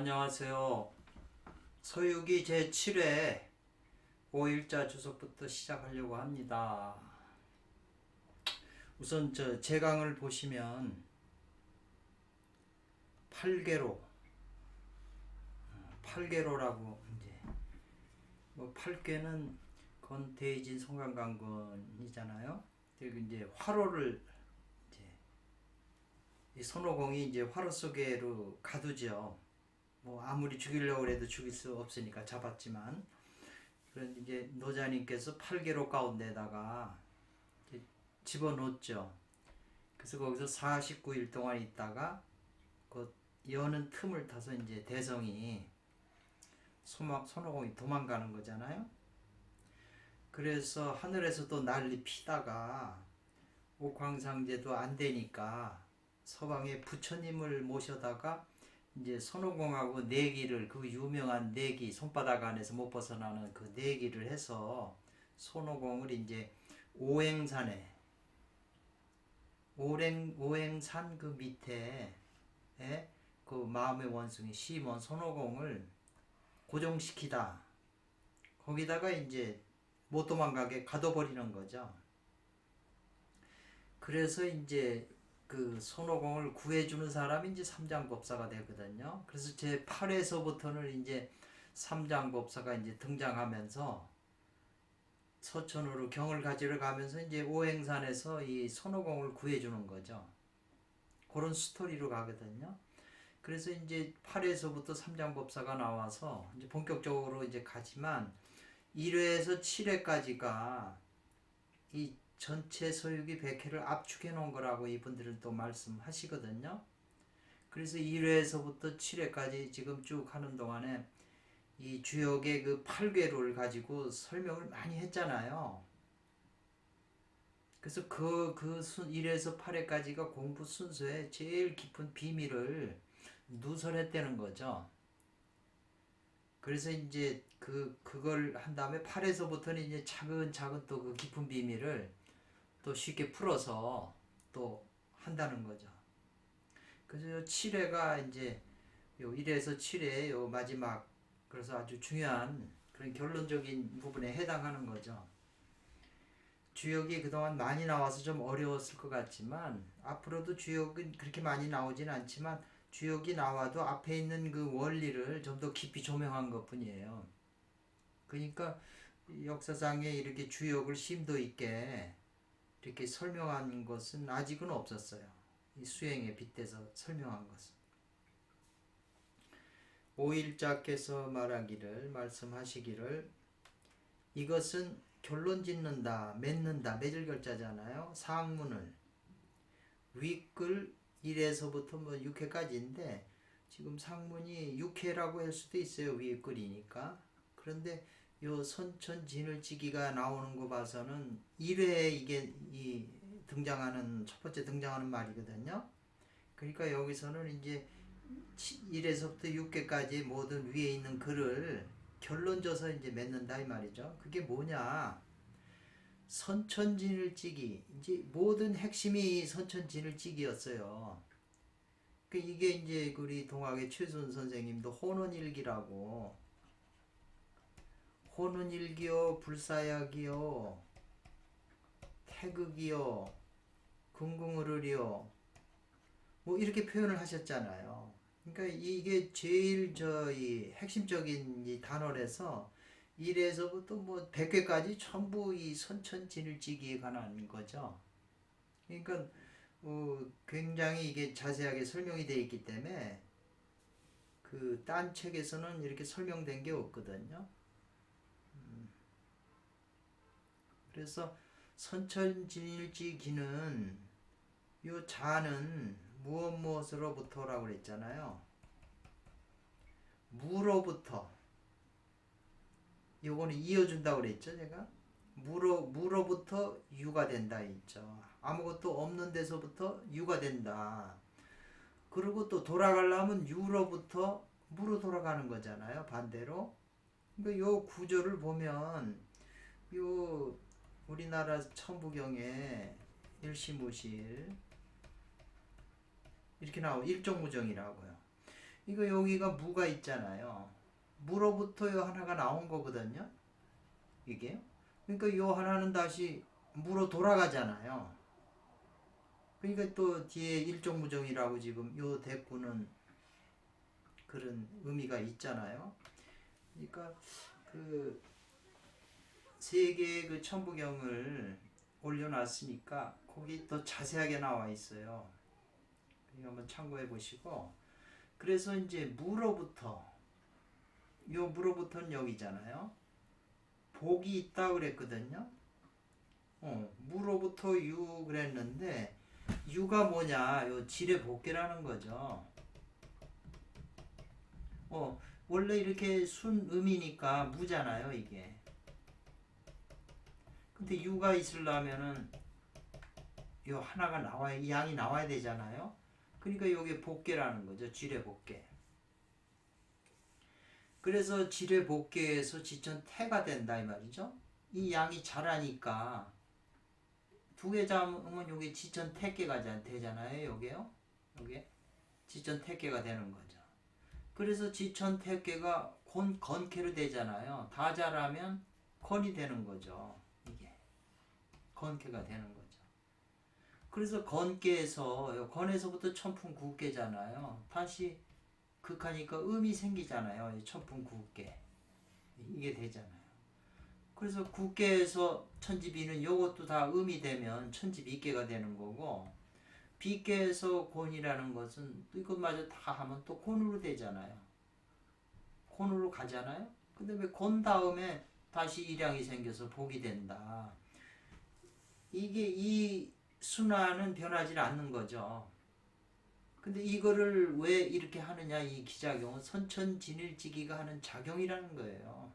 안녕하세요. 서유기 제7회 5일자 주석부터 시작하려고 합니다. 우선 제 강을 보시면 8개로라고 이제 뭐 8개는 건대진 송강강군이잖아요. 그리고 이제 화로를 이제 이 손오공이 이제 화로 속에로 가두죠. 뭐 아무리 죽이려고 해도 죽일 수 없으니까 잡았지만, 그런 이제 노자님께서 8개로 가운데다가 집어넣었죠. 그래서 거기서 49일 동안 있다가 그 여는 틈을 타서 이제 대성이 손오공이 도망가는 거잖아요. 그래서 하늘에서 또 난리 피다가 옥황상제도 안 되니까 서방에 부처님을 모셔다가 이제 손오공하고 내기를, 그 유명한 내기, 손바닥 안에서 못 벗어나는 그 내기를 해서 손오공을 이제 오행산에, 오행산 그 밑에 그 마음의 원숭이 시몬 손오공을 고정시키다. 거기다가 이제 못 도망가게 가둬버리는 거죠. 그래서 이제 그 손오공을 구해주는 사람이 이제 삼장법사가 되거든요. 그래서 제 8회서부터는 이제 삼장법사가 이제 등장하면서 서천으로 경을 가지러 가면서 이제 오행산에서 이 손오공을 구해주는 거죠. 그런 스토리로 가거든요. 그래서 이제 8회서부터 삼장법사가 나와서 이제 본격적으로 이제 가지만 1회에서 7회까지가 이 전체 서유기 100회를 압축해 놓은 거라고 이분들은 또 말씀하시거든요. 그래서 1회에서부터 7회까지 지금 쭉 하는 동안에 이 주역의 그 8괴로를 가지고 설명을 많이 했잖아요. 그래서 1회에서 8회까지가 공부 순서의 제일 깊은 비밀을 누설했다는 거죠. 그래서 이제 그걸 한 다음에 8회서부터는 이제 차근차근 또 그 깊은 비밀을 또 쉽게 풀어서 또 한다는 거죠. 그래서 7회가 이제 요 1회에서 7회 요 마지막, 그래서 아주 중요한 그런 결론적인 부분에 해당하는 거죠. 주역이 그동안 많이 나와서 좀 어려웠을 것 같지만 앞으로도 주역은 그렇게 많이 나오진 않지만 주역이 나와도 앞에 있는 그 원리를 좀 더 깊이 조명한 것 뿐이에요. 그러니까 역사상에 이렇게 주역을 심도 있게 이렇게 설명한 것은 아직은 없었어요. 이 수행에 빗대서 설명한 것은. 오일자께서 말씀하시기를 이것은 결론 짓는다, 맺는다, 맺을 결자잖아요. 상문을 윗글 1에서부터 뭐 6회까지인데 지금 상문이 6회라고 할 수도 있어요. 윗글이니까. 그런데 요 선천진을지기가 나오는 거 봐서는 1회에 이게 첫 번째 등장하는 말이거든요. 그러니까 여기서는 이제 1에서부터 6회까지 모든 위에 있는 글을 결론져서 이제 맺는다 이 말이죠. 그게 뭐냐? 선천진을지기, 이제 모든 핵심이 선천진을지기였어요. 이게 이제 우리 동학의 최순 선생님도 혼원일기라고, 혼은일기요, 불사약이요, 태극이요, 긍궁을을이요, 뭐 이렇게 표현을 하셨잖아요. 그러니까 이게 제일 이 핵심적인 이 단어라서 1에서부터 뭐 100회까지 전부 이 선천진을지기에 관한 거죠. 그러니까 굉장히 이게 자세하게 설명이 되어 있기 때문에 그 딴 책에서는 이렇게 설명된 게 없거든요. 그래서 선천진일지기는 요 자는 무엇으로부터라고 그랬잖아요. 무로부터, 요거는 이어준다고 그랬죠 제가. 무로부터 유가 된다 있죠. 아무것도 없는 데서부터 유가 된다. 그리고 또 돌아가려면 유로부터 무로 돌아가는 거잖아요. 반대로. 그러니까 요 구조를 보면 요 우리나라 천부경에 일시무실 이렇게 나오고 일종무정이라고요. 이거 여기가 무가 있잖아요. 무로부터 요 하나가 나온 거거든요. 이게. 그러니까 요 하나는 다시 무로 돌아가잖아요. 그러니까 또 뒤에 일종무정이라고 지금 요 대꾸는 그런 의미가 있잖아요. 그러니까 그 세 개의 그 천부경을 올려놨으니까 거기 더 자세하게 나와 있어요. 이거 한번 참고해 보시고. 그래서 이제 무로부터 요 무로부터는 여기잖아요. 복이 있다 그랬거든요. 무로부터 유 그랬는데 유가 뭐냐? 요 질의 복계라는 거죠. 원래 이렇게 순음이니까 무잖아요, 이게. 근데 유가 있으려면은 요 하나가 나와야, 이 양이 나와야 되잖아요. 그러니까 요게 복계라는 거죠. 질의 복계. 그래서 질의 복계에서 지천 태가 된다 이 말이죠. 이 양이 자라니까 두 개 잡으면 요게 지천 태계가 되잖아요. 요게요. 요게 지천 태계가 되는 거죠. 그래서 지천 태계가 건캐로 되잖아요. 다 자라면 건이 되는 거죠. 이게 건캐가 되는 거죠. 그래서 건계에서 건에서부터 천풍구계잖아요. 다시 극하니까 음이 생기잖아요. 천풍구계 이게 되잖아요. 그래서 구계에서 천지비는 요것도 다 음이 되면 천지비계가 되는 거고, 비계에서 곤이라는 것은 이것마저 다 하면 또 곤으로 되잖아요. 곤으로 가잖아요. 근데 왜 곤 다음에 다시 일양이 생겨서 복이 된다. 이게 이 순환은 변하지 않는 거죠. 근데 이거를 왜 이렇게 하느냐, 이 기작용은 선천진일지기가 하는 작용이라는 거예요.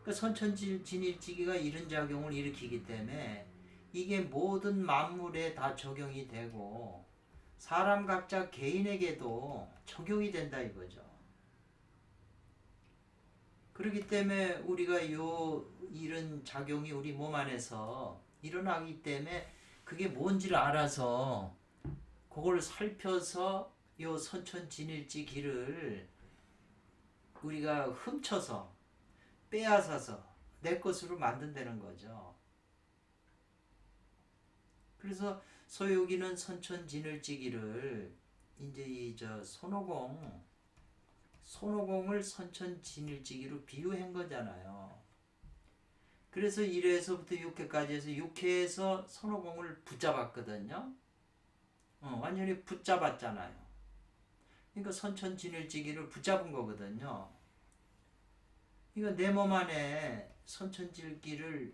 그러니까 선천진일지기가 이런 작용을 일으키기 때문에 이게 모든 만물에 다 적용이 되고 사람 각자 개인에게도 적용이 된다 이거죠. 그렇기 때문에 우리가 이런 작용이 우리 몸 안에서 일어나기 때문에 그게 뭔지를 알아서 그걸 살펴서 요 선천진일지기를 우리가 훔쳐서 빼앗아서 내 것으로 만든다는 거죠. 그래서 소유기는 선천진을지기를 이제 손오공을 선천진일지기로 비유한 거잖아요. 그래서 1회에서부터 6회까지 해서 6회에서 손오공을 붙잡았거든요. 완전히 붙잡았잖아요. 그러니까 선천진일지기를 붙잡은 거거든요. 그러니까 내 몸 안에 선천질기를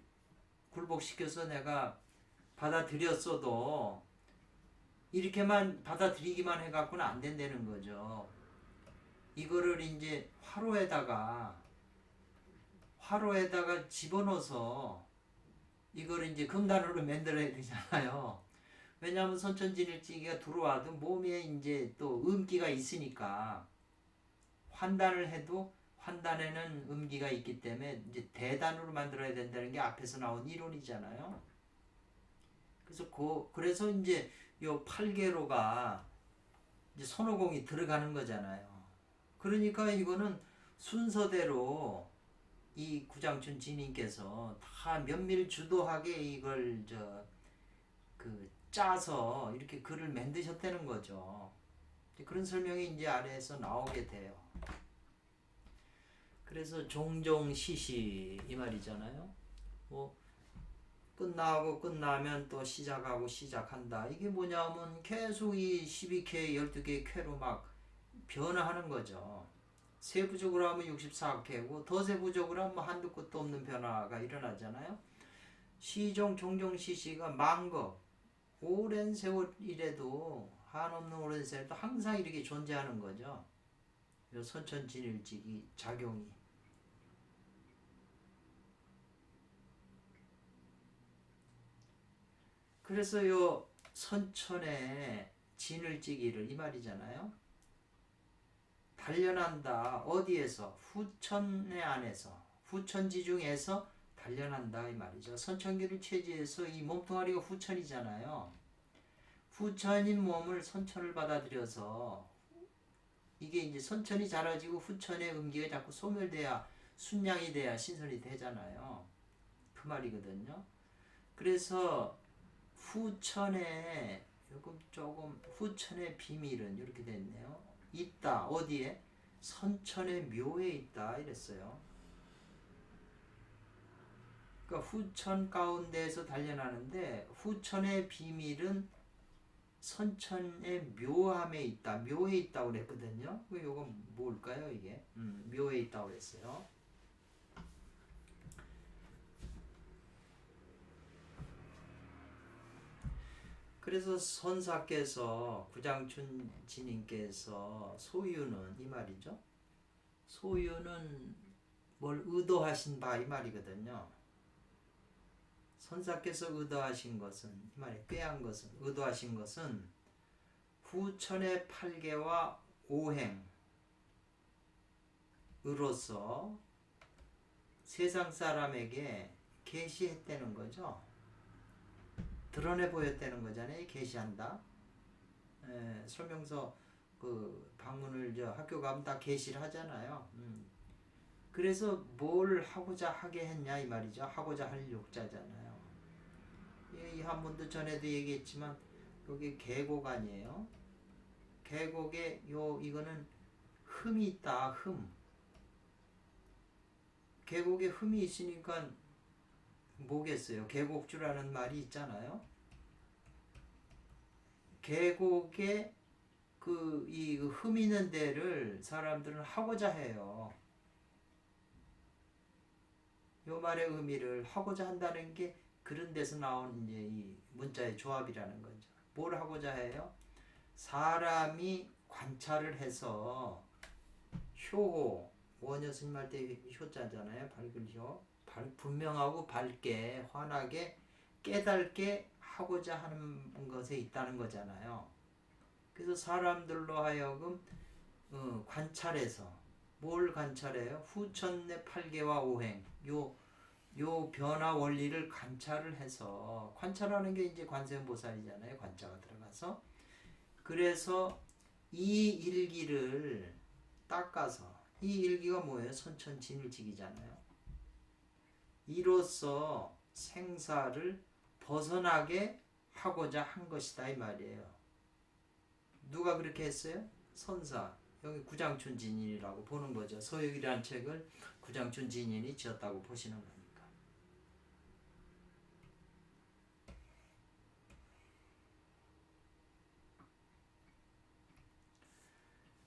굴복시켜서 내가 받아들였어도 이렇게만 받아들이기만 해갖고는 안 된다는 거죠. 이거를 이제 화로에다가 집어넣어서 이걸 이제 금단으로 만들어야 되잖아요. 왜냐하면 선천진일지기가 들어와도 몸에 이제 또 음기가 있으니까 환단을 해도 환단에는 음기가 있기 때문에 이제 대단으로 만들어야 된다는 게 앞에서 나온 이론이잖아요. 그래서 이제 요 8개로가 이제 손오공이 들어가는 거잖아요. 그러니까 이거는 순서대로 이 구장춘 지님께서 다 면밀주도하게 이걸 짜서 이렇게 글을 만드셨다는 거죠. 그런 설명이 이제 아래에서 나오게 돼요. 그래서 종종 시시 이 말이잖아요. 끝나면 또 시작하고 시작한다. 이게 뭐냐면 계속 이 12개, 12개 쾌로 막 변화하는 거죠. 세부적으로 하면 64쾌고 더 세부적으로 하면 한두 끝도 없는 변화가 일어나잖아요. 시종, 종종, 시시가 만겁, 오랜 세월이라도 한없는 오랜 세월도 항상 이렇게 존재하는 거죠. 선천진일지기 작용이. 그래서 요 선천의 진을지기를 이 말이잖아요. 단련한다. 어디에서? 후천의 안에서. 후천지 중에서 단련한다 이 말이죠. 선천기를 취지해서 이 몸뚱아리가 후천이잖아요. 후천인 몸을 선천을 받아들여서 이게 이제 선천이 자라지고 후천의 음기가 자꾸 소멸돼야 순양이 돼야 신선이 되잖아요. 그 말이거든요. 그래서 후천에 조금 후천의 비밀은 이렇게 됐네요. 있다. 어디에? 선천의 묘에 있다 이랬어요. 그러니까 후천 가운데에서 단련하는데 후천의 비밀은 선천의 묘함에 있다. 묘에 있다고 그랬거든요. 이건 뭘까요 이게? 묘에 있다고 그랬어요. 그래서 선사께서 구장춘 지님께서 소유는 이 말이죠. 소유는 뭘 의도하신 바 이 말이거든요. 선사께서 의도하신 것은 이 말이 꾀한 것은 의도하신 것은 후천의 8개와 5행으로서 세상 사람에게 계시했다는 거죠. 드러내 보였다는 거잖아요. 계시한다. 설명서 그 방문을 학교 가면 다 계시를 하잖아요. 그래서 뭘 하고자 하게 했냐 이 말이죠. 하고자 할 욕자잖아요. 이 한문도 전에도 얘기했지만 여기 계곡 아니에요. 계곡에 이거는 흠이 있다. 흠. 계곡에 흠이 있으니까 뭐겠어요? 계곡주라는 말이 있잖아요. 계곡에 이 흠 있는 데를 사람들은 하고자 해요. 요 말의 의미를 하고자 한다는 게 그런 데서 나온 이제 이 문자의 조합이라는 거죠. 뭘 하고자 해요? 사람이 관찰을 해서 효, 원효스님 할 때 효자잖아요. 밝을 효. 분명하고 밝게 환하게 깨닫게 하고자 하는 것에 있다는 거잖아요. 그래서 사람들로 하여금 관찰해서 뭘 관찰해요? 후천의 8개와 5행 요 변화 원리를 관찰을 해서 관찰하는 게 이제 관세음보살이잖아요. 관자가 들어가서 그래서 이 일기를 닦아서 이 일기가 뭐예요? 선천진일직이잖아요. 이로써 생사를 벗어나게 하고자 한 것이다 이 말이에요. 누가 그렇게 했어요? 선사. 여기 구장춘 진인이라고 보는 거죠. 서역이라는 책을 구장춘 진인이 지었다고 보시는 거니까.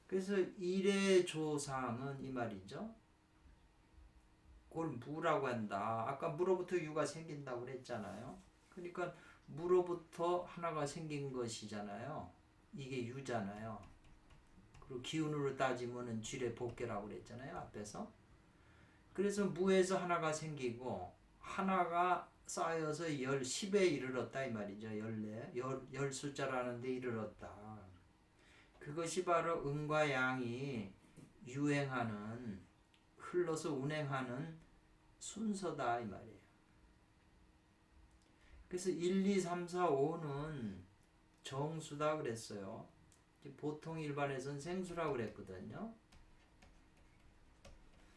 그래서 일의 조상은 이 말이죠. 그걸 무라고 한다. 아까 무로부터 유가 생긴다고 그랬잖아요. 그러니까 무로부터 하나가 생긴 것이잖아요. 이게 유잖아요. 그리고 기운으로 따지면은 쥐의 복계라고 그랬잖아요. 앞에서. 그래서 무에서 하나가 생기고 하나가 쌓여서 10에 이르렀다 이 말이죠. 14, 숫자라는 데 이르렀다. 그것이 바로 음과 양이 유행하는 흘러서 운행하는 순서다 이 말이에요. 그래서 1, 2, 3, 4, 5는 정수다 그랬어요. 보통 일반에서는 생수라고 그랬거든요.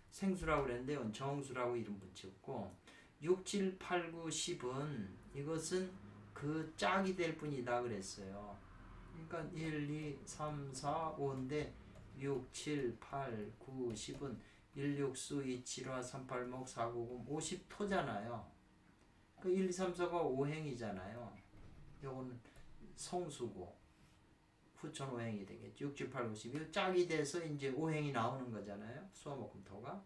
생수라고 그랬는데 정수라고 이름 붙였고 6, 7, 8, 9, 10은 이것은 그 짝이 될 뿐이다 그랬어요. 그러니까 1, 2, 3, 4, 5인데 6, 7, 8, 9, 10은 1육수, 2칠화, 3팔목, 4구금, 50토잖아요. 그 1, 2, 3, 4가 5행이잖아요. 요거는 성수고 후천 5행이 되겠죠. 6, 7, 8, 9, 10. 이 짝이 돼서 이제 5행이 나오는 거잖아요. 수화목금토가.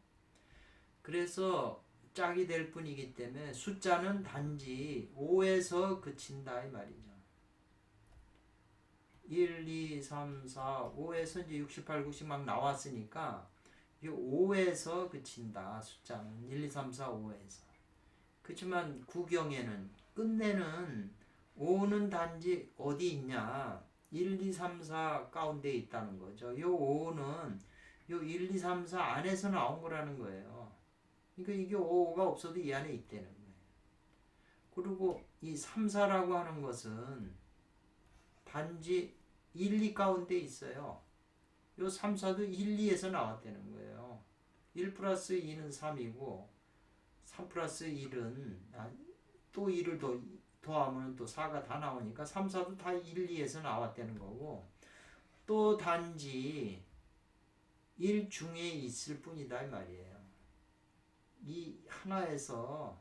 그래서 짝이 될 뿐이기 때문에 숫자는 단지 5에서 그친다 이 말이죠. 1, 2, 3, 4, 5에서 이제 6, 7, 8, 9, 10 막 나왔으니까 이 5에서 그친다. 숫자는 1, 2, 3, 4, 5에서. 그렇지만 구경에는 끝내는 5는 단지 어디 있냐? 1, 2, 3, 4 가운데 있다는 거죠. 이 5는 이 1, 2, 3, 4 안에서 나온 거라는 거예요. 그러니까 이게 5가 없어도 이 안에 있다는 거예요. 그리고 이 3, 4라고 하는 것은 단지 1, 2 가운데 있어요. 요 3, 4도 1, 2에서 나왔다는 거예요. 1 플러스 2는 3이고 3 플러스 1은 또 1을 더하면 또 4가 다 나오니까 3, 4도 다 1, 2에서 나왔다는 거고 또 단지 1 중에 있을 뿐이다 이 말이에요. 이 하나에서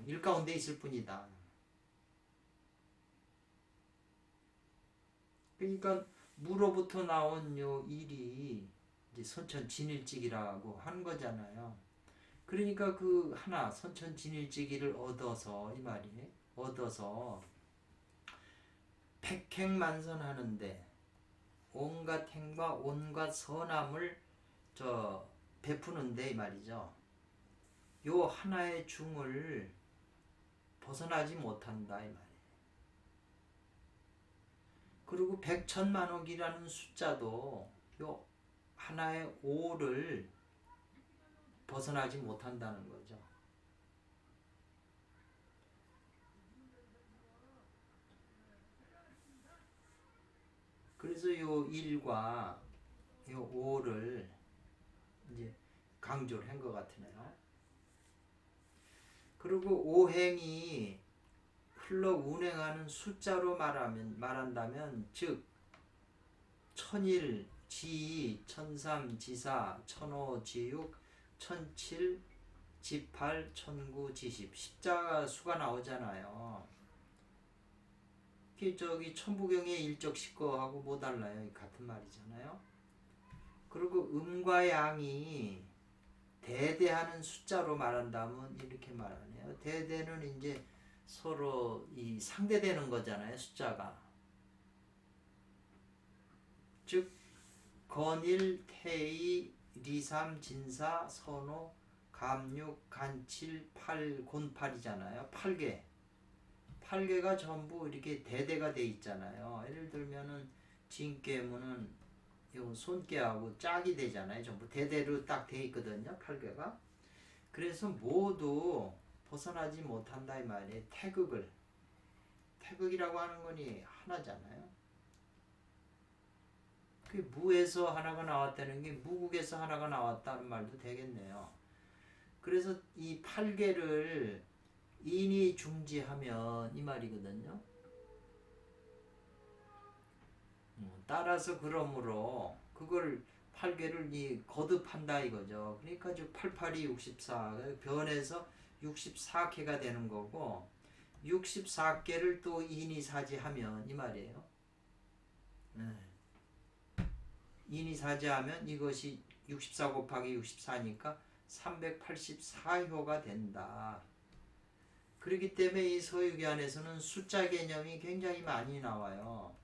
1 가운데 있을 뿐이다. 그러니까 무로부터 나온 요 1이 이제 선천진일직이라고 한 거잖아요. 그러니까 그 하나 선천진일직이를 얻어서 이 말이에요. 얻어서 백행만선하는데 온갖 행과 온갖 선함을 베푸는데 이 말이죠. 요 하나의 중을 벗어나지 못한다 이 말이에요. 그리고 백천만억이라는 숫자도 요 하나의 5를 벗어나지 못한다는 거죠. 그래서 요 1과 요 5를 이제 강조를 한 것 같으네요. 그리고 오행이 흘러 운행하는 숫자로 말한다면 즉 천일, 지이, 천삼, 지사, 천오, 지육, 천칠, 지팔, 천구, 지십 십자가 수가 나오잖아요. 저기 천부경의 일적십거하고 뭐 달라요? 같은 말이잖아요. 그리고 음과 양이 대대하는 숫자로 말한다면 이렇게 말하네요. 대대는 이제 서로 이 상대되는 거잖아요. 숫자가. 즉 건일, 태이, 리삼, 진사, 선호, 감육, 간칠, 팔, 곤팔이잖아요. 8개. 8개가 전부 이렇게 대대가 돼 있잖아요. 예를 들면은 진깨무는 요 손깨하고 짝이 되잖아요. 전부 대대로 딱 돼 있거든요. 8개가. 그래서 모두 벗어나지 못한다 이 말이에요. 태극이라고 하는 거니 하나잖아요. 그 무에서 하나가 나왔다는 게 무국에서 하나가 나왔다는 말도 되겠네요. 그래서 이 8개를 인이 중지하면 이 말이거든요. 따라서 그러므로 그걸 8개를 거듭한다 이거죠. 그러니까 즉 88이 64 변해서 64개가 되는 거고 64개를 또 인이 사지하면 이 말이에요. 인이 사지하면 이것이 64 곱하기 64니까 384효가 된다. 그렇기 때문에 이 서유기안에서는 숫자 개념이 굉장히 많이 나와요.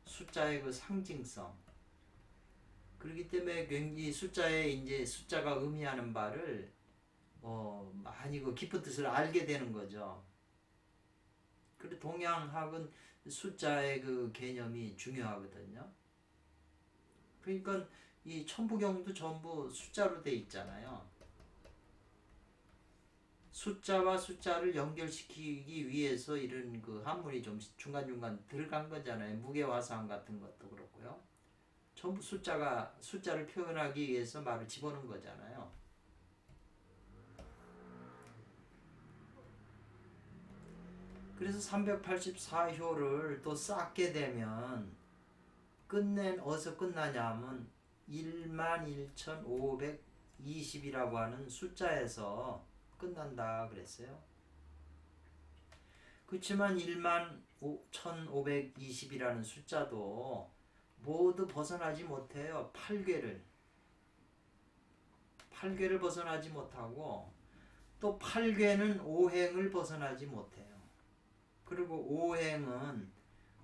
숫자의 그 상징성. 그렇기 때문에 이 숫자에 이제 숫자가 의미하는 바를 많이 그 깊은 뜻을 알게 되는 거죠. 그리고 동양학은 숫자의 그 개념이 중요하거든요. 그러니까 이 천부경도 전부 숫자로 돼 있잖아요. 숫자와 숫자를 연결시키기 위해서 이런 그 한문이 좀 중간중간 들어간 거잖아요. 무게화상 같은 것도 그렇고요. 전부 숫자를 표현하기 위해서 말을 집어넣은 거잖아요. 그래서 384효를 또 쌓게 되면 어디서 끝나냐면 11,520이라고 하는 숫자에서 끝난다 그랬어요. 그렇지만 11,520이라는 숫자도 모두 벗어나지 못해요. 8개를 벗어나지 못하고 또 8개는 오행을 벗어나지 못해요. 그리고 오행은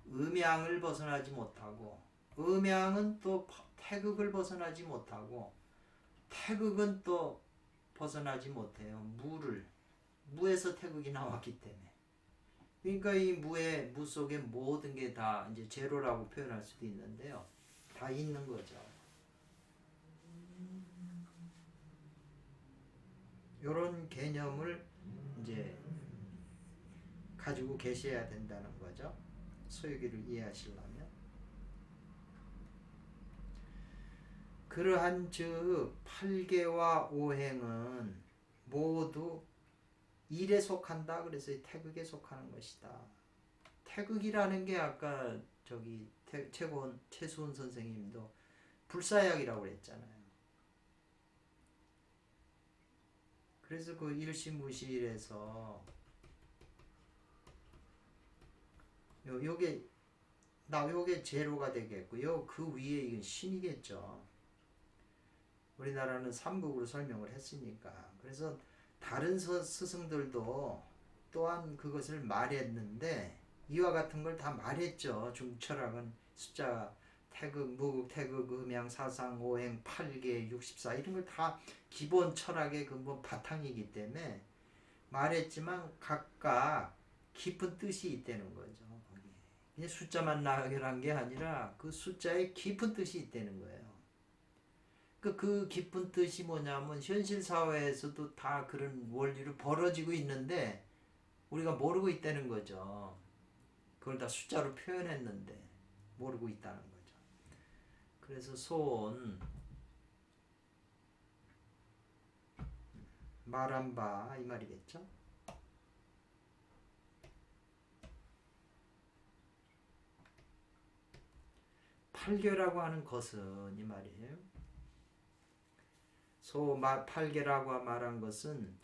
음양을 벗어나지 못하고 음양은 또 태극을 벗어나지 못하고 태극은 또 벗어나지 못해요. 무에서 태극이 나왔기 때문에. 그러니까 이 무 속에 모든 게 다 이제 제로라고 표현할 수도 있는데요. 다 있는 거죠. 이런 개념을 이제 가지고 계셔야 된다는 거죠. 소유기를 이해하시려면. 그러한 즉 팔계와 오행은 모두 일에 속한다. 그래서 태극에 속하는 것이다. 태극이라는 게 아까 저기 최수원 선생님도 불사약이라고 그랬잖아요. 그래서 그 일시무실에서 요게 제로가 되겠고요. 그 위에 이건 신이겠죠. 우리나라는 삼국으로 설명을 했으니까. 그래서 다른 스승들도 또한 그것을 말했는데 이와 같은 걸 다 말했죠. 중철학은 숫자 태극, 무극, 태극, 음양, 사상, 오행, 팔계, 64 이런 걸 다 기본 철학의 근본 바탕이기 때문에 말했지만 각각 깊은 뜻이 있다는 거죠. 그냥 숫자만 나열한 게 아니라 그 숫자에 깊은 뜻이 있다는 거예요. 그 깊은 뜻이 뭐냐면 현실 사회에서도 다 그런 원리로 벌어지고 있는데 우리가 모르고 있다는 거죠. 그걸 다 숫자로 표현했는데 모르고 있다는 거죠. 그래서 소원 말한 바 이 말이겠죠. 팔계라고 하는 것은 이 말이에요. 팔계라고 말한 것은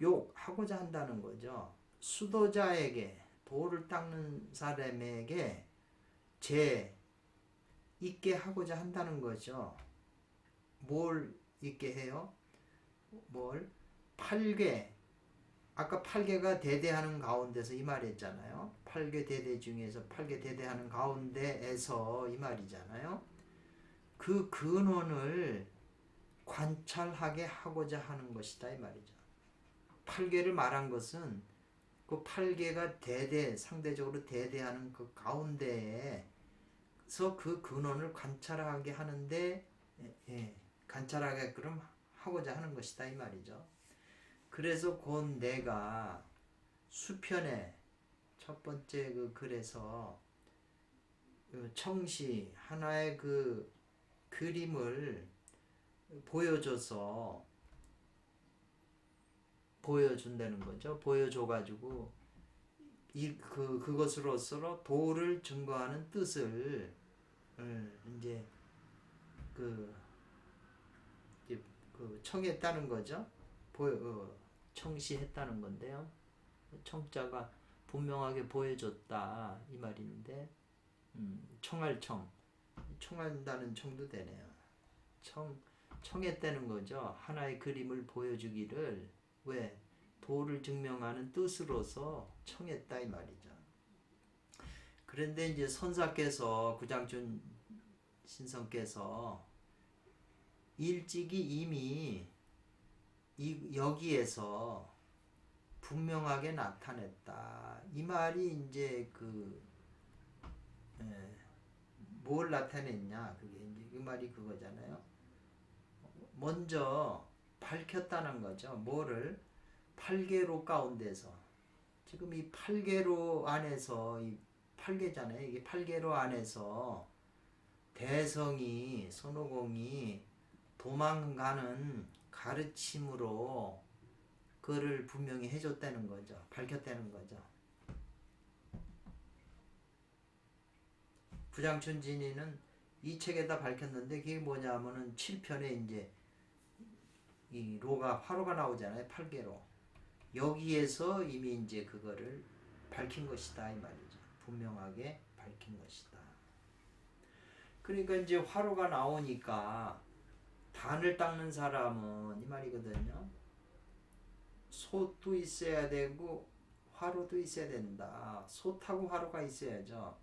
욕하고자 한다는 거죠. 수도자에게 돌을 닦는 사람에게 죄 있게 하고자 한다는 거죠. 뭘 있게 해요? 팔계. 아까 팔계가 대대하는 가운데서 이 말했잖아요. 팔계 대대 중에서 팔계 대대하는 가운데에서 이 말이잖아요. 그 근원을 관찰하게 하고자 하는 것이다 이 말이죠. 팔계를 말한 것은 그 팔계가 상대적으로 대대하는 그 가운데에서 그 근원을 관찰하게 하는데 관찰하게끔 하고자 하는 것이다 이 말이죠. 그래서 곧 내가 수편에 첫 번째 그 글에서 청시 하나의 그 그림을 보여준다는 거죠. 보여줘가지고 그것으로서 도를 증거하는 뜻을 이제 그 청했다는 거죠. 청시했다는 건데요. 청자가 분명하게 보여줬다 이 말인데 청한다는 청도 되네요. 청했다는 거죠. 하나의 그림을 보여주기를 왜 도를 증명하는 뜻으로서 청했다 이 말이죠. 그런데 이제 선사께서 구장춘 신성께서 일찍이 이미 여기에서 분명하게 나타냈다. 이 말이 이제 뭘 나타냈냐? 그게 이제 그 말이 그거잖아요. 먼저 밝혔다는 거죠. 뭐를? 팔계로 가운데서. 지금 이 팔계로 안에서, 이 팔계잖아요. 이게 팔계로 안에서 대성이, 손오공이 도망가는 가르침으로 그를 분명히 해줬다는 거죠. 밝혔다는 거죠. 부장춘진이는 이 책에다 밝혔는데 그게 뭐냐면은 7편에 이제 이 화로가 나오잖아요. 팔계로. 여기에서 이미 이제 그거를 밝힌 것이다 이 말이죠. 분명하게 밝힌 것이다. 그러니까 이제 화로가 나오니까 단을 닦는 사람은 이 말이거든요. 솥도 있어야 되고 화로도 있어야 된다. 솥하고 화로가 있어야죠.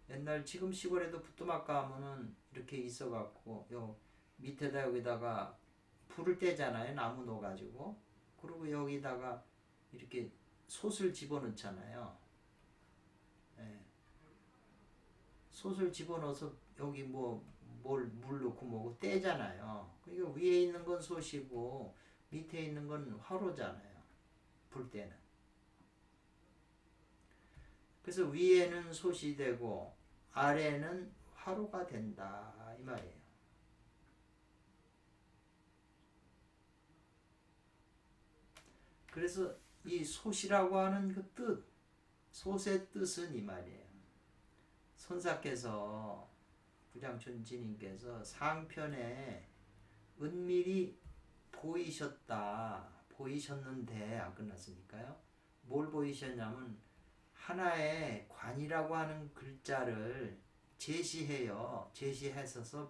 옛날 지금 시골에도 부뚜막가 하면은 이렇게 있어갖고 요 밑에다 여기다가 불을 떼잖아요. 나무 넣어가지고. 그리고 여기다가 이렇게 솥을 집어넣잖아요. 솥을 집어넣어서 여기 물 넣고 뭐고 떼잖아요. 그러니까 위에 있는 건 솥이고 밑에 있는 건 화로잖아요. 불 때는. 그래서 위에는 솥이 되고 아래는 화로가 된다 이 말이에요. 그래서 이 솥이라고 하는 그 뜻, 솥의 뜻은 이 말이에요. 선사께서 부장촌지님께서 상편에 은밀히 보이셨는데 안 끝났으니까요. 뭘 보이셨냐면 하나의 관이라고 하는 글자를 제시해서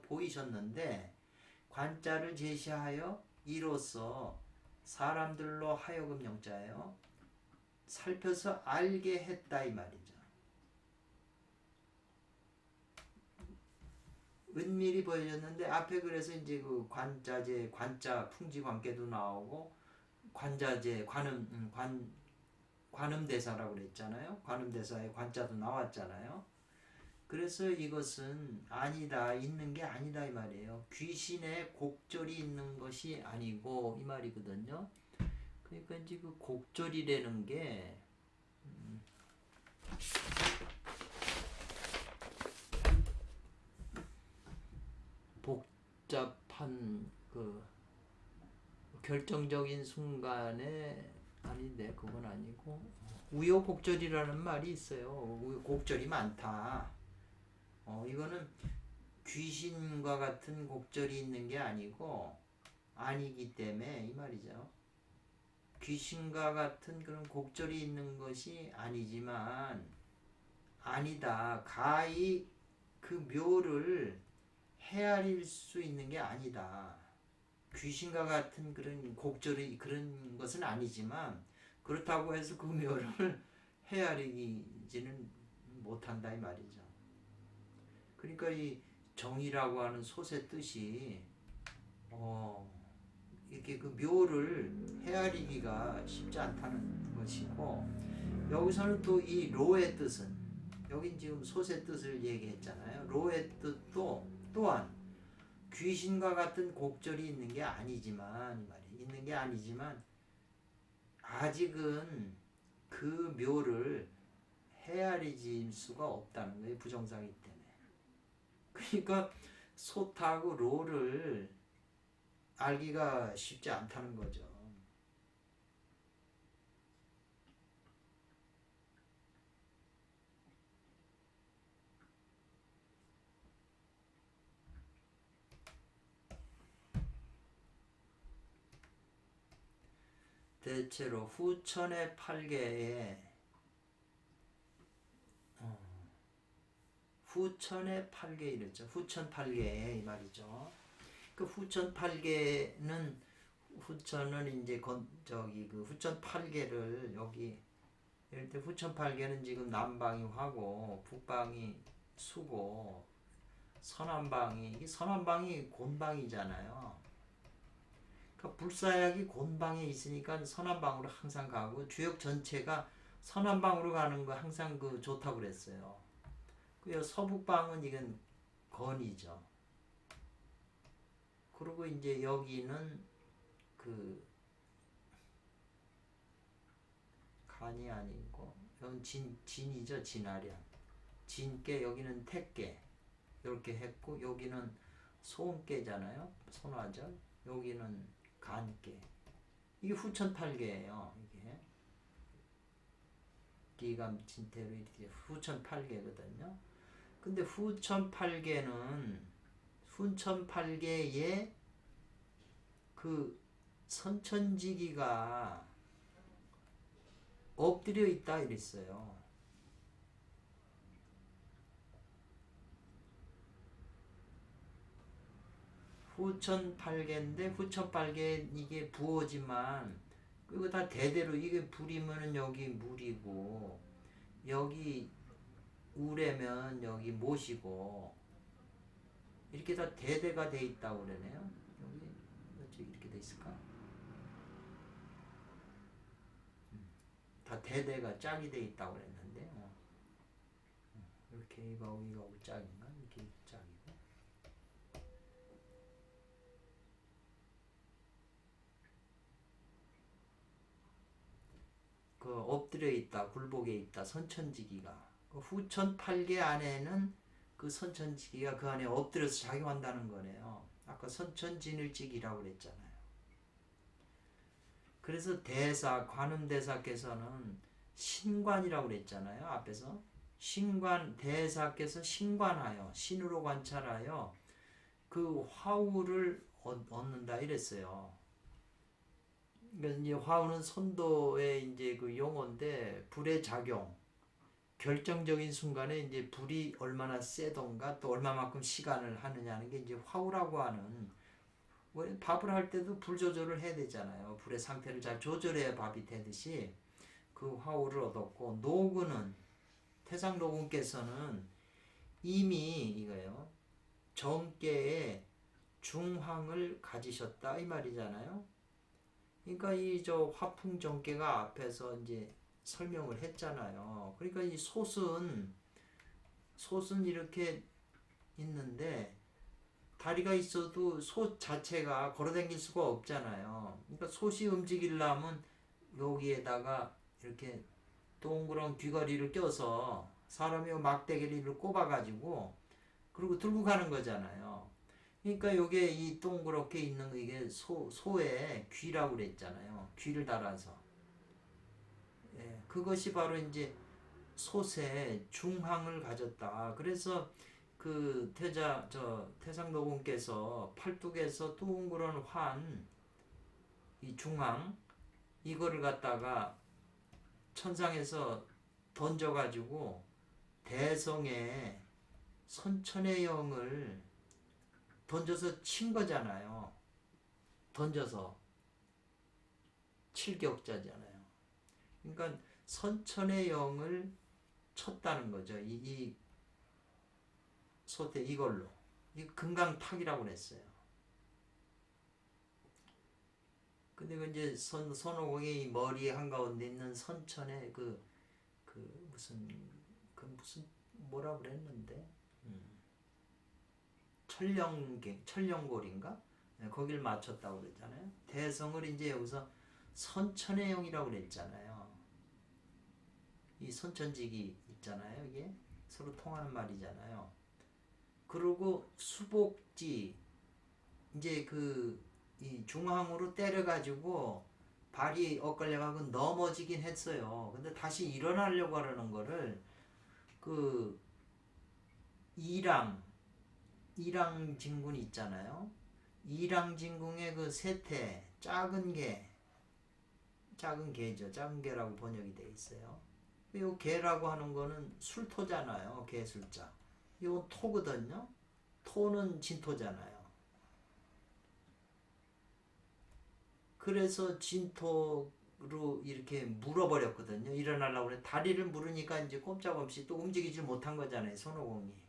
보이셨는데 관자를 제시하여 이로써 사람들로 하여금 영자예요. 살펴서 알게 했다 이 말이죠. 은밀히 보여졌는데 앞에 그래서 이제 그 관자재, 관자 풍지관계도 나오고 관자재, 관음대사라고 그랬잖아요. 관음대사의 관자도 나왔잖아요. 그래서 이것은 아니다, 있는 게 아니다 이 말이에요. 귀신의 곡절이 있는 것이 아니고 이 말이거든요. 그러니까 이제 그 곡절이라는 게 복잡한 그 결정적인 순간에 아닌데 그건 아니고 우여곡절이라는 말이 있어요. 곡절이 많다. 이거는 귀신과 같은 곡절이 있는 게 아니기 때문에 이 말이죠. 귀신과 같은 그런 곡절이 있는 것이 아니지만 아니다. 가히 그 묘를 헤아릴 수 있는 게 아니다. 귀신과 같은 그런 곡절이 그런 것은 아니지만 그렇다고 해서 그 묘를 헤아리지는 못한다 이 말이죠. 그러니까 이 정이라고 하는 솥의 뜻이 이렇게 그 묘를 헤아리기가 쉽지 않다는 것이고 여기서는 또 이 로의 뜻은 여기 지금 솥의 뜻을 얘기했잖아요. 로의 뜻도 또한 귀신과 같은 곡절이 있는 게 아니지만 아직은 그 묘를 헤아리질 수가 없다는 거예요. 부정사기 때문에. 그러니까 솥하고 로를 알기가 쉽지 않다는 거죠. 대체로 후천의 8개에 후천의 8개 이랬죠. 후천 8개에 이 말이죠. 그 후천 8개는 후천은 이제 그 후천 8개를 여기 예를 들어 후천 8개는 지금 남방이 화고 북방이 수고 선한방이 곤방이잖아요. 그러니까 불사약이 곤방에 있으니까 선한방으로 항상 가고 주역 전체가 선한방으로 가는 거 항상 그 좋다고 그랬어요. 그 서북방은 이건 건이죠. 그리고 이제 여기는 그 간이 아니고 여기 진이죠. 진아련. 진께 여기는 택계 이렇게 했고 여기는 소음깨잖아요. 손화절. 여기는 간깨. 이게 후천팔계예요. 이게 기감 진태로 이렇게 후천팔계거든요. 근데 후천팔계의 그 선천지기가 엎드려 있다 이랬어요. 후천팔계인데 후천팔계 이게 부호지만 이거 다 대대로 이게 불이면은 여기 물이고 여기 우래면 여기 못이고 이렇게 다 대대가 돼 있다고 그러네요. 여기 어떻게 이렇게 돼 있을까? 다 대대가 짝이 돼 있다고 그랬는데 이렇게 이거하고 짝인가? 이렇게 짝이고 그 엎드려 있다, 굴복에 있다, 선천지기가 그 후천 8개 안에는 그 선천지기가 그 안에 엎드려서 작용한다는 거네요. 아까 선천진을직이라고 그랬잖아요. 그래서 관음대사께서는 신관이라고 그랬잖아요. 앞에서 대사께서 신관하여, 신으로 관찰하여 그 화우를 얻는다 이랬어요. 그러니까 이제 화우는 선도의 이제 그 용어인데, 불의 작용, 결정적인 순간에 이제 불이 얼마나 세던가 또 얼마만큼 시간을 하느냐는 게 이제 화우라고 하는, 밥을 할 때도 불 조절을 해야 되잖아요. 불의 상태를 잘 조절해야 밥이 되듯이 그 화우를 얻었고, 노군은, 태상 노군께서는 이미 이거예요. 정계에 중황을 가지셨다 이 말이잖아요. 그러니까 이 저 화풍 정계가 앞에서 이제 설명을 했잖아요. 그러니까 이 솥은 이렇게 있는데 다리가 있어도 솥 자체가 걸어다닐 수가 없잖아요. 그러니까 솥이 움직이려면 여기에다가 이렇게 동그란 귀걸이를 껴서 사람이 막대기를 꼽아가지고 그리고 들고 가는 거잖아요. 그러니까 요게 이 동그랗게 있는 거 이게 소의 귀라고 그랬잖아요. 귀를 달아서. 예, 그것이 바로 이제 솥의 중항을 가졌다. 그래서 그 태상노공께서 팔뚝에서 둥그런 이 중항 이거를 갖다가 천상에서 던져가지고 대성의 선천의 영을 던져서 친 거잖아요. 던져서 칠격자잖아요. 그러니까 선천의 영을 쳤다는 거죠. 이 소태 이걸로. 이 금강탁이라고 그랬어요. 근데 그 이제 손오공이 머리 한가운데 있는 선천의 무슨 뭐라 그랬는데 천령골인가? 네, 거길 맞췄다고 그랬잖아요. 대성을 이제 여기서 선천의 영이라고 그랬잖아요. 이 선천직이 있잖아요. 이게 서로 통하는 말이잖아요. 그리고 수복지 이제 이 중앙으로 때려가지고 발이 엇갈려가고 넘어지긴 했어요. 근데 다시 일어나려고 하는 거를 그 이랑진군 있잖아요. 이랑진궁의 그 세태 작은 개죠. 작은 개라고 번역이 돼 있어요. 이 개라고 하는 거는 술토잖아요. 개술자. 이건 토거든요. 토는 진토잖아요. 그래서 진토로 이렇게 물어버렸거든요. 일어나려고 그래. 다리를 물으니까 이제 꼼짝없이 또 움직이지 못한 거잖아요. 손오공이.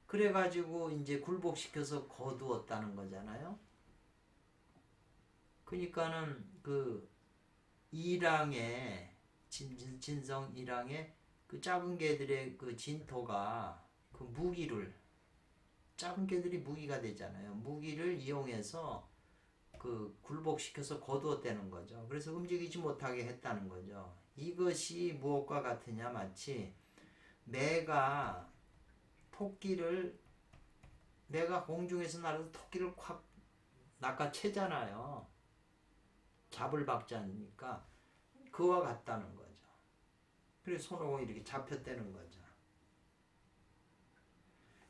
그래가지고 이제 굴복시켜서 거두었다는 거잖아요. 그러니까는 그 이랑의 진성 이랑의 그 작은 개들의 그 진토가 그 작은 개들이 무기가 되잖아요. 무기를 이용해서 그 굴복시켜서 거두었다는 거죠. 그래서 움직이지 못하게 했다는 거죠. 이것이 무엇과 같으냐? 마치 내가 공중에서 날아서 토끼를 확 낚아채잖아요. 잡을 박지 않으니까 그와 같다는 거죠. 그래서 손오공이 이렇게 잡혔다는 거죠.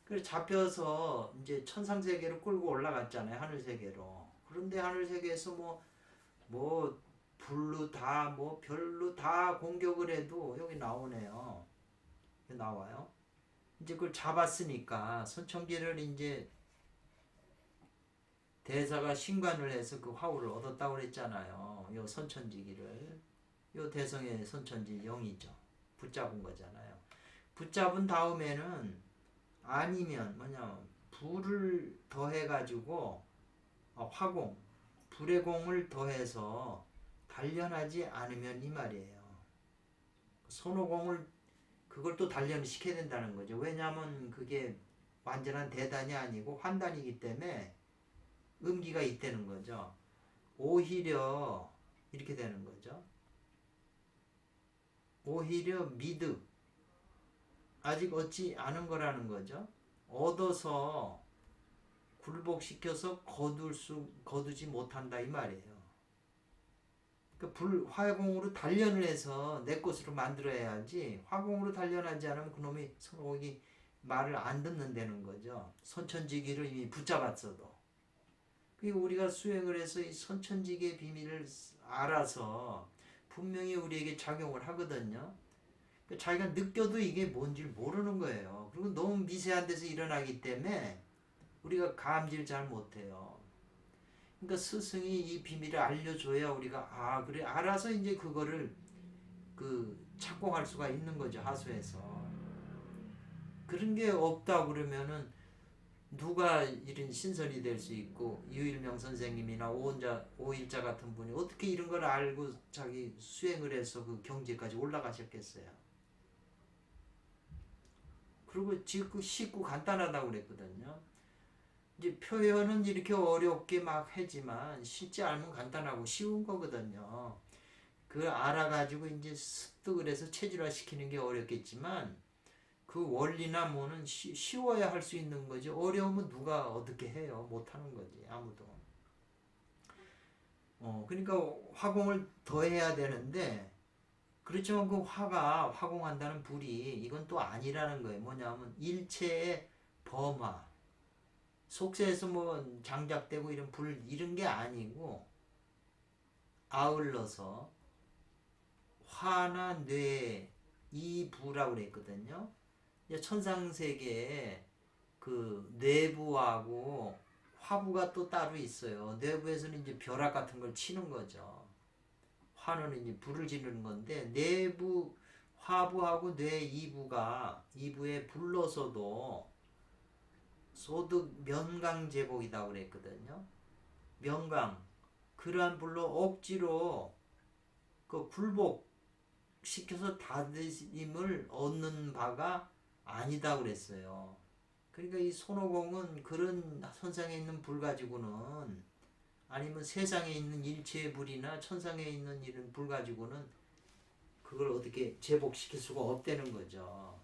그래서 잡혀서 이제 천상세계로 끌고 올라갔잖아요. 하늘세계로. 그런데 하늘세계에서 불로 다 별로 다 공격을 해도 여기 나오네요. 나와요. 이제 그걸 잡았으니까 선천기를 이제 대사가 신관을 해서 그 화우를 얻었다고 그랬잖아요. 요 선천지기를. 요 대성의 선천지 영이죠. 붙잡은 거잖아요. 붙잡은 다음에는 아니면 불을 더해가지고 불의 공을 더해서 단련하지 않으면 이 말이에요. 손오공을 그걸 또 단련을 시켜야 된다는 거죠. 왜냐하면 그게 완전한 대단이 아니고 환단이기 때문에 음기가 있다는 거죠. 오히려 이렇게 되는 거죠. 오히려 미득 아직 얻지 않은 거라는 거죠. 얻어서 굴복시켜서 거두지 못한다 이 말이에요. 화공으로 단련을 해서 내 것으로 만들어야지, 화공으로 단련하지 않으면 그놈이 손오공이 말을 안 듣는다는 거죠. 선천지기를 이미 붙잡았어도. 우리가 수행을 해서 이 선천지기의 비밀을 알아서 분명히 우리에게 작용을 하거든요. 자기가 느껴도 이게 뭔지 모르는 거예요. 그리고 너무 미세한 데서 일어나기 때문에 우리가 감지를 잘 못해요. 그러니까 스승이 이 비밀을 알려줘야 우리가 그래 알아서 이제 그거를 착공할 수가 있는 거죠. 하수에서. 그런 게 없다 그러면은 누가 이런 신선이 될 수 있고, 유일명 선생님이나 오일자 같은 분이 어떻게 이런 걸 알고 자기 수행을 해서 그 경지까지 올라가셨겠어요. 그리고 쉽고 간단하다고 그랬거든요. 이제 표현은 이렇게 어렵게 막 하지만 실제 알면 간단하고 쉬운 거거든요. 그걸 알아가지고 이제 습득을 해서 체질화 시키는 게 어렵겠지만 그 원리나 뭐는 쉬워야 할 수 있는 거지. 어려우면 누가 어떻게 해요? 못하는 거지, 아무도. 그러니까 화공을 더 해야 되는데, 그렇지만 그 화가 화공한다는 불이 이건 또 아니라는 거예요. 뭐냐면 일체의 범화, 속세에서 뭐 장작되고 이런 불 이런 게 아니고 아울러서 화나 뇌 이 부라고 그랬거든요. 천상세계에 그 내부하고 화부가 또 따로 있어요. 내부에서는 이제 벼락 같은 걸 치는 거죠. 화는 이제 불을 지르는 건데, 내부 화부하고 뇌 이부에 불러서도 소득 면강제복이라고 그랬거든요. 면강, 그러한 불로 억지로 그 굴복 시켜서 다스림을 얻는 바가 아니다 그랬어요. 그러니까 이 손오공은 그런 선상에 있는 불 가지고는, 아니면 세상에 있는 일체의 불이나 천상에 있는 이런 불 가지고는 그걸 어떻게 제복시킬 수가 없다는 거죠.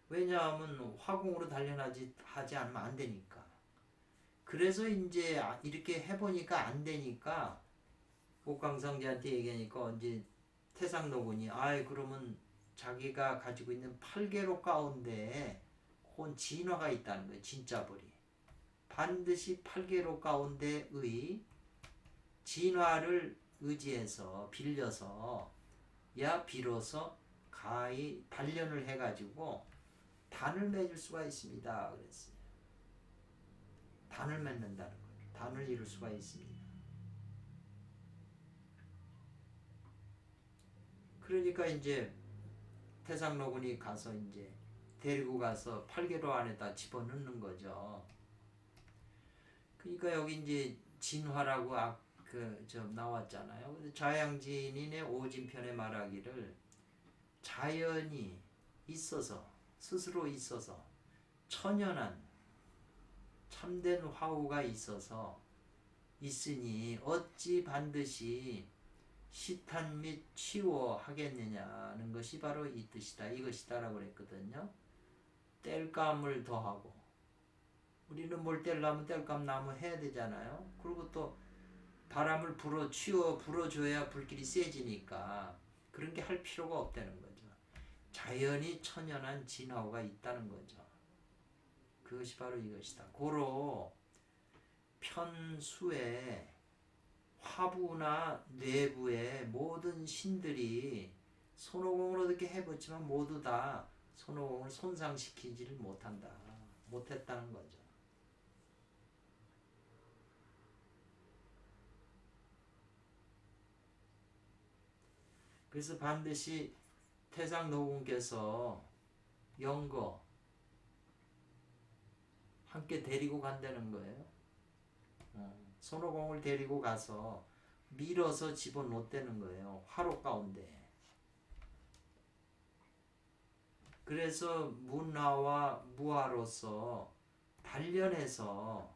왜냐하면 화공으로 하지 않으면 안 되니까. 그래서 이제 이렇게 해보니까 안 되니까 옥강상제한테 얘기하니까 이제 태상노군이 그러면 자기가 가지고 있는 8개로 가운데 혼 진화가 있다는 거예요. 진짜 불이. 반드시 8개로 가운데의 진화를 의지해서 빌려서 비로소 가히 단련을 해가지고 단을 맺을 수가 있습니다. 그랬어요. 단을 맺는다는 거예요. 단을 이룰 수가 있습니다. 그러니까 이제 태상노군이 가서 이제 데리고 가서 8개로 안에다 집어넣는 거죠. 그러니까 여기 이제 진화라고 나왔잖아요. 자양진인의 오진편에 말하기를 자연이 있어서, 스스로 있어서 천연한 참된 화우가 있으니 어찌 반드시 시탄 및 치워하겠느냐는 것이 바로 이 뜻이다, 이것이다 라고 그랬거든요. 땔감을 더하고, 우리는 뭘 떼려면 땔감 나무 해야 되잖아요. 그리고 또 바람을 불어줘야 불길이 세지니까 그런 게 할 필요가 없다는 거죠. 자연이 천연한 진화가 있다는 거죠. 그것이 바로 이것이다. 고로 편수에 화부나 뇌부의 모든 신들이 손오공을 어떻게 해봤지만 모두 다 손오공을 손상시키지를 못했다는 거죠. 그래서 반드시 태상노군께서 영거 함께 데리고 간다는 거예요. 손오공을 데리고 가서 밀어서 집어넣었다는 거예요. 화로 가운데. 그래서 문화와 무화로서 단련해서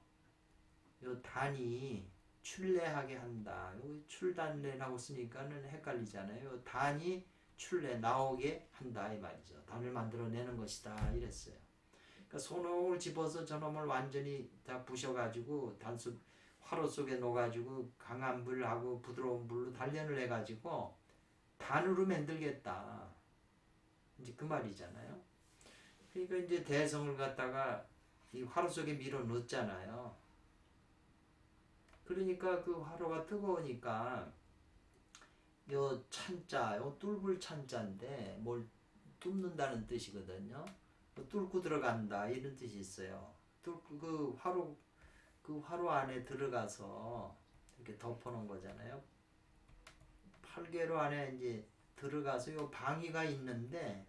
요 단이 출래하게 한다. 여기 출단례라고 쓰니까는 헷갈리잖아요. 단이 출래 나오게 한다 이 말이죠. 단을 만들어내는 것이다 이랬어요. 그러니까 손오공을 집어서 저놈을 완전히 다 부셔가지고 화로 속에 녹아지고 강한 불하고 부드러운 불로 단련을 해가지고 단으로 만들겠다. 이제 그 말이잖아요. 그러니까 이제 대성을 갖다가 이 화로 속에 밀어 넣었잖아요. 그러니까 그 화로가 뜨거우니까 요 찬자, 요 뚫을 찬자인데 뭘 뚫는다는 뜻이거든요. 뚫고 들어간다 이런 뜻이 있어요. 뚫고 그 화로 안에 들어가서 이렇게 덮어놓은 거잖아요. 팔개로 안에 이제 들어가서 요 방위가 있는데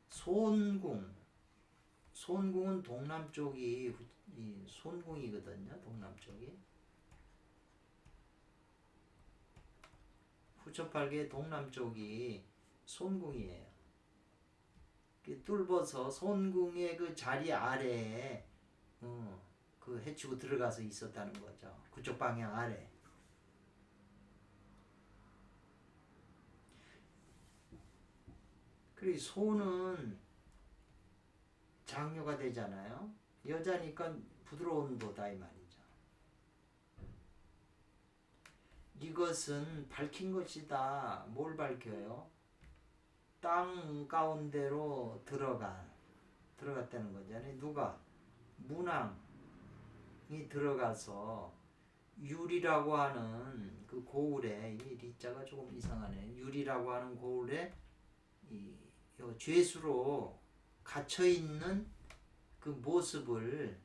손궁은 동남쪽이 이 손궁이거든요. 동남쪽이 후처팔개 동남쪽이 손궁이에요. 뚫어서 손궁의 그 자리 아래에 그 해치고 들어가서 있었다는 거죠. 그쪽 방향 아래. 그리고 소는 장녀가 되잖아요. 여자니까 부드러운 도다 이 말이죠. 이것은 밝힌 것이다. 뭘 밝혀요? 땅 가운데로 들어갔다는 거잖아요. 누가? 문왕이 들어가서 유리라고 하는 그 고울에, 이 리자가 조금 이상하네. 유리라고 하는 고울에 이 죄수로 갇혀 있는 그 모습을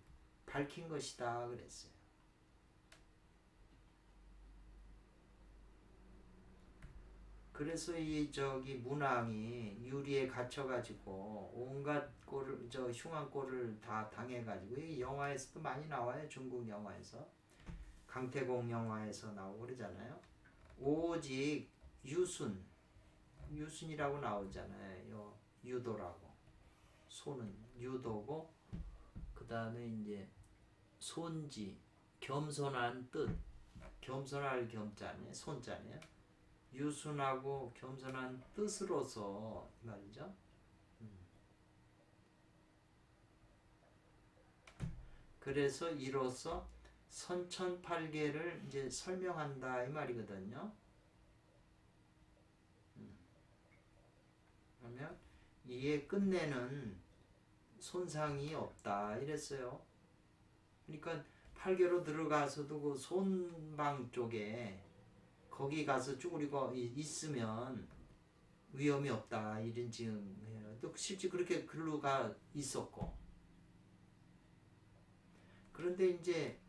밝힌 것이다 그랬어요. 그래서 이 문왕이 유리에 갇혀가지고 온갖 꼴을 흉한 꼴을 다 당해가지고 이 영화에서도 많이 나와요. 중국 영화에서 강태공 영화에서 나오고 그러잖아요. 오직 유순이라고 나오잖아요. 유도라고. 소는 유도고 그 다음에 이제 손지 겸손한 뜻 겸손할 겸자네 손자네요. 유순하고 겸손한 뜻으로서 말이죠. 그래서 이로써 선천팔계를 이제 설명한다 이 말이거든요. 그러면 이에 끝내는 손상이 없다 이랬어요. 그러니까 팔계로 들어가서도 그 손방 쪽에 거기 가서 쭈그리고 있으면 위험이 없다 이런 지금 또 실제 그렇게 글루가 있었고 그런데 이제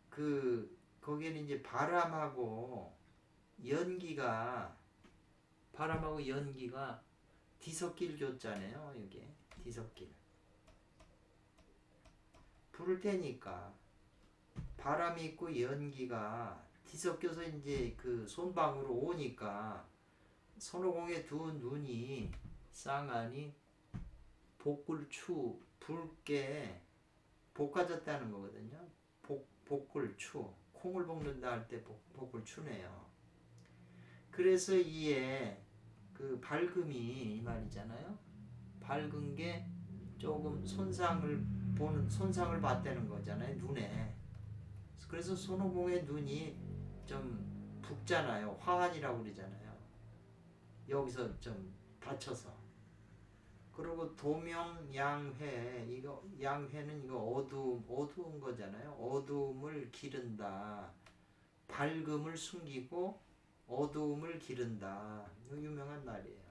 그 거기에는 이제 바람하고 연기가 뒤섞일 줬잖아요. 이게 뒤섞일 불을 테니까 바람이 있고 연기가 뒤섞여서 이제 그 손방으로 오니까 손오공의 두 눈이 쌍안이 복굴추 붉게 볶아졌다는 거거든요. 복굴추 콩을 볶는다 할 때 복굴추네요. 그래서 이에 그 밝음이 이 말이잖아요. 밝은 게 조금 손상을 받다는 거잖아요. 눈에. 그래서 손오공의 눈이 좀 붓잖아요. 화환이라고 그러잖아요. 여기서 좀 다쳐서. 그리고 도명양회 이거 양회는 이거 어두운 거잖아요. 어두움을 기른다. 밝음을 숨기고 어두움을 기른다. 이거 유명한 말이에요.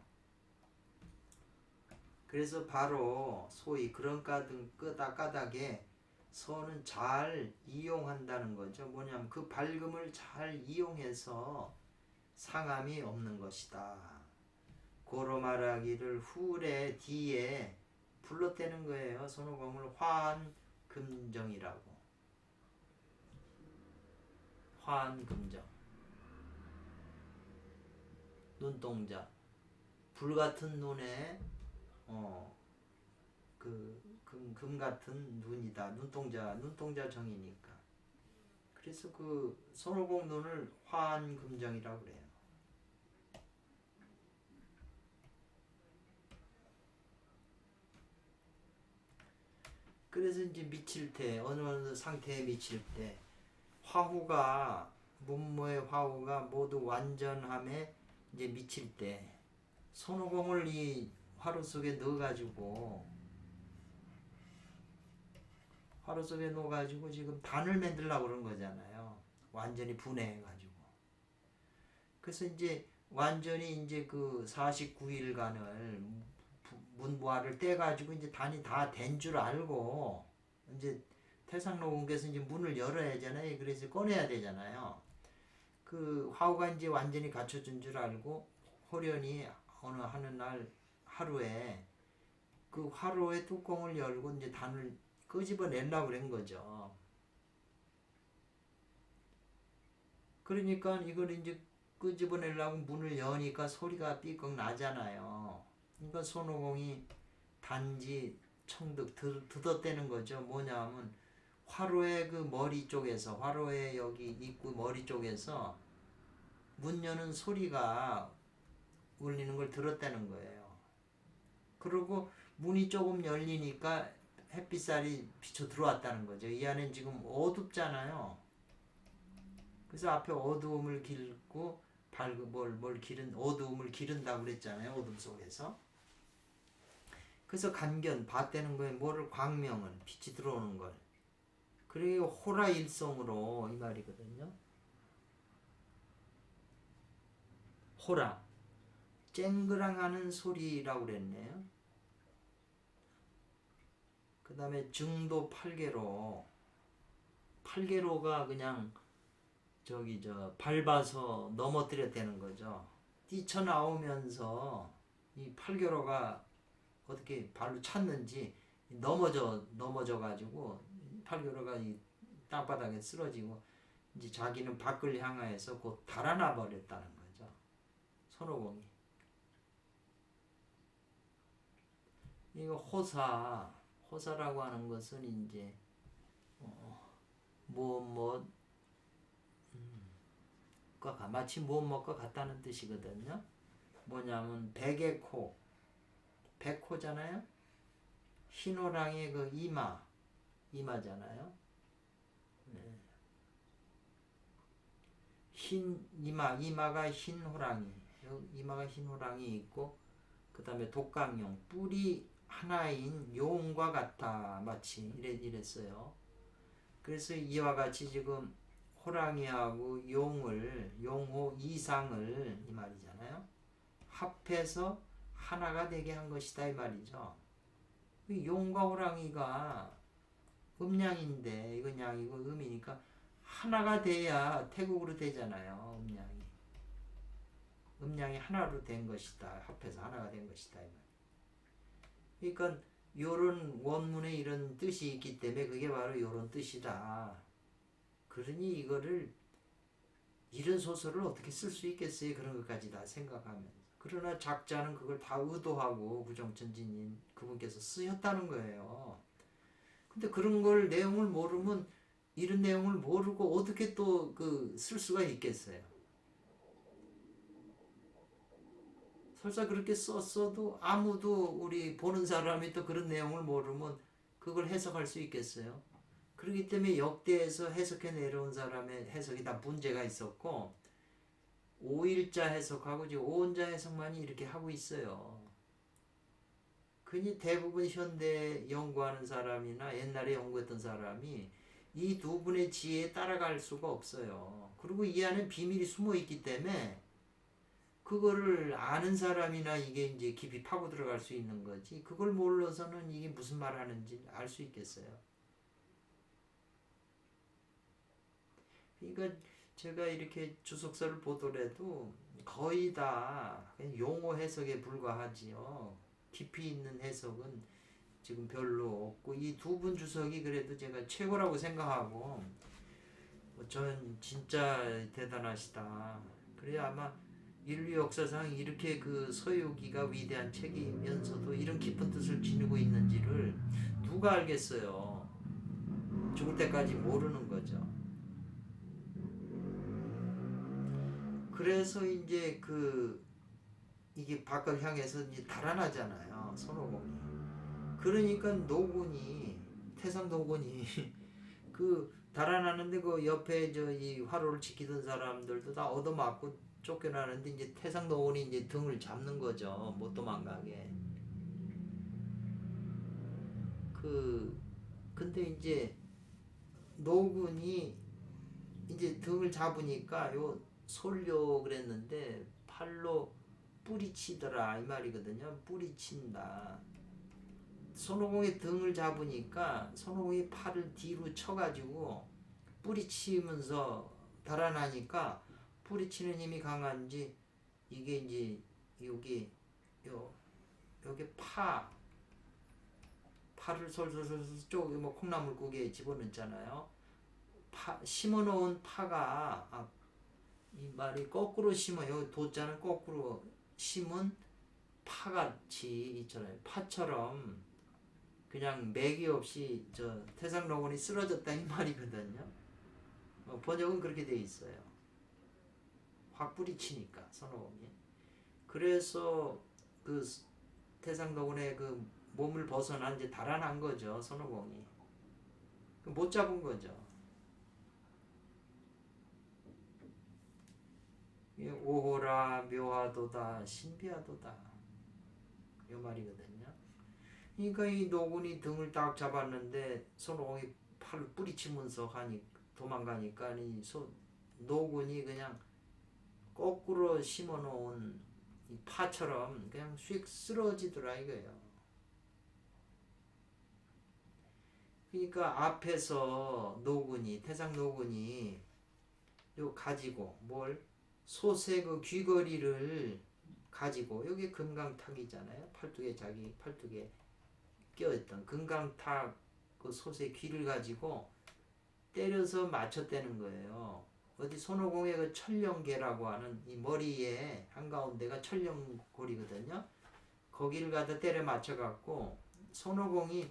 그래서 바로 소위 그런 까닭에 서는 잘 이용한다는 거죠. 뭐냐면 그 밝음을 잘 이용해서 상함이 없는 것이다. 고로 말하기를 후래 뒤에 불러대는 거예요. 손오공을 화한금정이라고. 화한금정. 눈동자. 불같은 눈에 금 같은 눈이다. 눈동자 정이니까. 그래서 그 손오공 눈을 화한금정이라고 그래요. 그래서 이제 미칠 때 어느 상태에 미칠 때 화후가 문무의 화후가 모두 완전함에 이제 미칠 때 손오공을 이 화로 속에 넣어가지고 지금 단을 만들려고 그런 거잖아요. 완전히 분해해가지고. 그래서 이제 완전히 이제 그 49일간을 문부화를 떼가지고 이제 단이 다 된 줄 알고 이제 태상노공께서 이제 문을 열어야 하잖아요. 그래서 꺼내야 되잖아요. 그 화우가 이제 완전히 갖춰진 줄 알고 호련히 어느 하는 날 하루에 그 화로의 뚜껑을 열고 이제 단을 끄집어내려고 그런 거죠. 그러니까 이걸 이제 끄집어내려고 문을 여니까 소리가 삐걱 나잖아요. 그러니까 손오공이 단지 청득 드덧대는 거죠. 뭐냐면 화로의 그 머리 쪽에서 화로의 여기 입구 머리 쪽에서 문 여는 소리가 울리는 걸 들었다는 거예요. 그리고 문이 조금 열리니까 햇빛살이 비쳐 들어왔다는 거죠. 이 안엔 지금 어둡잖아요. 그래서 앞에 어두움을 기르고 뭘 기른 어두움을 기른다고 그랬잖아요. 어둠 속에서. 그래서 간견 봤다는 거에 뭐를 광명을 빛이 들어오는 걸. 그리고 호라일성으로 이 말이거든요. 호라 쨍그랑하는 소리라고 그랬네요. 그 다음에 증도 팔개로가 그냥 밟아서 넘어뜨렸다는 거죠. 뛰쳐나오면서 이 팔개로가 어떻게 발로 찼는지 넘어져 가지고 팔개로가 이 땅바닥에 쓰러지고 이제 자기는 밖을 향하여서 곧 달아나 버렸다는 거죠. 손오공이. 이거 호사라고 하는 것은 이제 마치 무엇과 같다는 뜻이거든요. 뭐냐면 백의 백호잖아요. 흰호랑이의 그 이마잖아요. 네. 흰 이마가 흰 호랑이. 이마가 흰 호랑이 있고 그 다음에 독강용 뿔이 하나인 용과 같아 마치 이랬어요. 그래서 이와 같이 지금 호랑이하고 용호 이상을 이 말이잖아요. 합해서 하나가 되게 한 것이다 이 말이죠. 용과 호랑이가 음양인데 이건 양이고 음이니까 하나가 돼야 태국으로 되잖아요. 음양이 하나로 된 것이다. 합해서 하나가 된 것이다 이 말. 그러니까 요런 원문에 이런 뜻이 있기 때문에 그게 바로 요런 뜻이다. 그러니 이런 소설을 어떻게 쓸 수 있겠어요? 그런 것까지 다 생각하면서. 그러나 작자는 그걸 다 의도하고 부정천진인 그분께서 쓰였다는 거예요. 근데 그런 걸 내용을 모르면 이런 내용을 모르고 어떻게 또 쓸 수가 있겠어요? 설사 그렇게 썼어도 아무도 우리 보는 사람이 또 그런 내용을 모르면 그걸 해석할 수 있겠어요? 그렇기 때문에 역대에서 해석해 내려온 사람의 해석이 다 문제가 있었고 5일자 해석하고 지금 5원자 해석만이 이렇게 하고 있어요. 그니 대부분 현대 연구하는 사람이나 옛날에 연구했던 사람이 이 두 분의 지혜에 따라갈 수가 없어요. 그리고 이 안에 비밀이 숨어 있기 때문에 그거를 아는 사람이나 이게 이제 깊이 파고 들어갈 수 있는 거지. 그걸 몰라서는 이게 무슨 말 하는지 알 수 있겠어요. 그러니까 제가 이렇게 주석서를 보더라도 거의 다 용어 해석에 불과하지요. 깊이 있는 해석은 지금 별로 없고 이 두 분 주석이 그래도 제가 최고라고 생각하고 저는 진짜 대단하시다. 그래 아마 인류 역사상 이렇게 서유기가 위대한 책이면서도 이런 깊은 뜻을 지니고 있는지를 누가 알겠어요. 죽을 때까지 모르는 거죠. 그래서 이제 이게 밖을 향해서 이제 달아나잖아요. 손오공이. 그러니까 노군이 태상도군이 그 달아나는데 그 옆에 저 이 화로를 지키던 사람들도 다 얻어맞고 쫓겨나는데 이제 태상도군이 이제 등을 잡는 거죠. 못 도망가게. 근데 이제 노군이 이제 등을 잡으니까 요 솔려 그랬는데 팔로 뿌리치더라 이 말이거든요. 뿌리친다. 손오공의 등을 잡으니까 손오공이 팔을 뒤로 쳐가지고 뿌리치면서 달아나니까 뿌리치는 힘이 강한지 이게 이제 여기 여기 파를 솔솔솔 쪼개 뭐 콩나물국에 집어넣잖아요. 심어놓은 파가 이 말이 거꾸로 심어요. 도자는 거꾸로 심은 파같이 있잖아요. 파처럼 그냥 맥이 없이 저 태상노곤이 쓰러졌다 이 말이거든요. 번역은 그렇게 돼 있어요. 확 뿌리치니까 선호공이. 그래서 그 태상노곤의 그 몸을 벗어나 이제 달아난 거죠. 선호공이. 못 잡은 거죠. 오호라 묘하도다 신비하도다 이 말이거든요. 그러니까 이 노군이 등을 딱 잡았는데 손오공이 팔을 뿌리치면서 도망가니까 노군이 그냥 거꾸로 심어놓은 이 파처럼 그냥 휙 쓰러지더라 이거예요. 그러니까 앞에서 태상 노군이 요 가지고 뭘 솥의 그 귀걸이를 가지고 여기 금강탁이잖아요. 자기 팔뚝에 껴있던 금강탁 그 솥의 귀를 가지고 때려서 맞췄다는 거예요. 어디 손오공의 그 천령계라고 하는 이 머리에 한가운데가 천령골이거든요. 거기를 갖다 때려 맞춰갖고 손오공이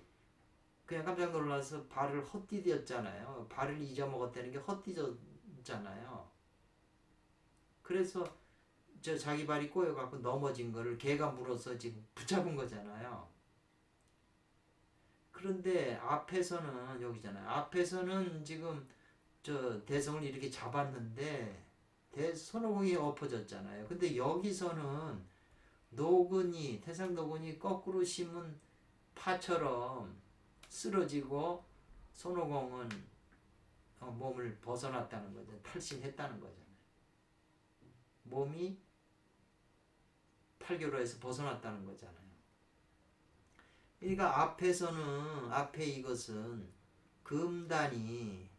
그냥 깜짝 놀라서 발을 헛디뎠잖아요. 발을 잊어먹었다는 게 헛디뎠잖아요. 그래서 자기 발이 꼬여갖고 넘어진 거를 개가 물어서 지금 붙잡은 거잖아요. 그런데 앞에서는 여기잖아요. 앞에서는 지금 대성을 이렇게 잡았는데 손오공이 엎어졌잖아요. 근데 여기서는 태상 노군이 거꾸로 심은 파처럼 쓰러지고 손오공은 몸을 벗어났다는 거죠. 탈신했다는 거잖아요. 몸이 팔교로에서 벗어났다는 거잖아요. 그러니까 앞에 이것은 금단이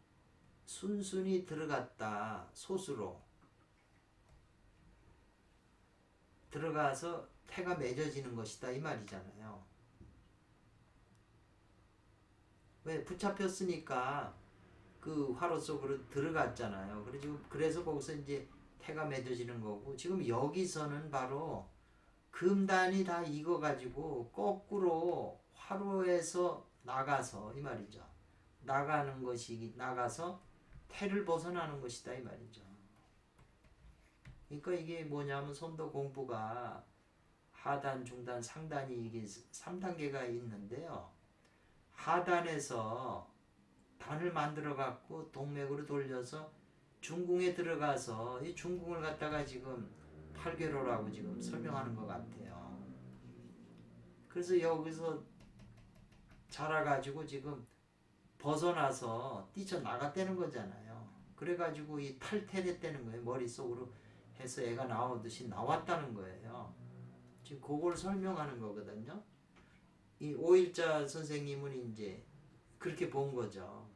순순히 들어갔다 솥으로 들어가서 태가 맺어지는 것이다 이 말이잖아요. 왜 붙잡혔으니까 그 화로 속으로 들어갔잖아요. 그래서 거기서 이제 태가 맺어지는 거고 지금 여기서는 바로 금단이 다 익어가지고 거꾸로 화로에서 나가서 이 말이죠. 나가서 태를 벗어나는 것이다 이 말이죠. 그러니까 이게 뭐냐면 선도 공부가 하단, 중단, 상단이 이게 3단계가 있는데요. 하단에서 단을 만들어 갖고 동맥으로 돌려서 중궁에 들어가서 이 중궁을 갖다가 지금 8개로라고 지금 설명하는 것 같아요. 그래서 여기서 자라가지고 지금 벗어나서 뛰쳐나갔다는 거잖아요. 그래가지고 이 탈퇴됐다는 거예요. 머릿속으로 해서 애가 나오듯이 나왔다는 거예요. 지금 그걸 설명하는 거거든요. 이 오일자 선생님은 이제 그렇게 본 거죠.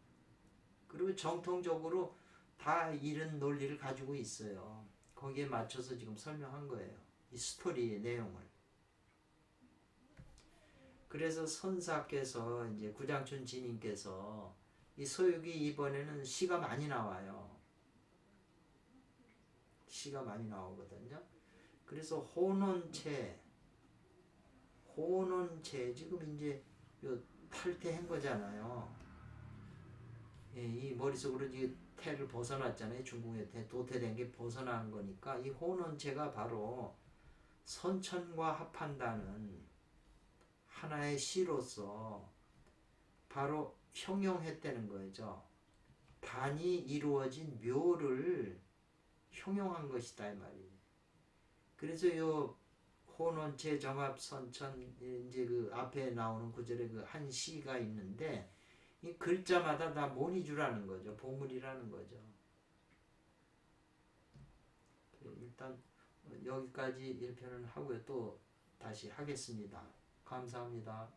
그리고 정통적으로 다 이런 논리를 가지고 있어요. 거기에 맞춰서 지금 설명한 거예요. 이 스토리의 내용을. 그래서 선사께서 이제 구장춘 지님께서 이 서육이 이번에는 시가 많이 나와요. 시가 많이 나오거든요. 그래서 혼원체 지금 이제 요 탈퇴한 거잖아요. 예, 이 머릿속으로 이제 태를 벗어났잖아요. 중궁의 태, 도태된 게 벗어난 거니까 이 혼원체가 바로 선천과 합한다는 하나의 시로서 바로 형용했다는 거죠. 단이 이루어진 묘를 형용한 것이다 이 말이에요. 그래서 요 혼원체 정합선천 이제 그 앞에 나오는 구절에 그 한 시가 있는데 이 글자마다 다 모니주라는 거죠. 보물이라는 거죠. 일단 여기까지 1편은 하고요. 또 다시 하겠습니다. 감사합니다.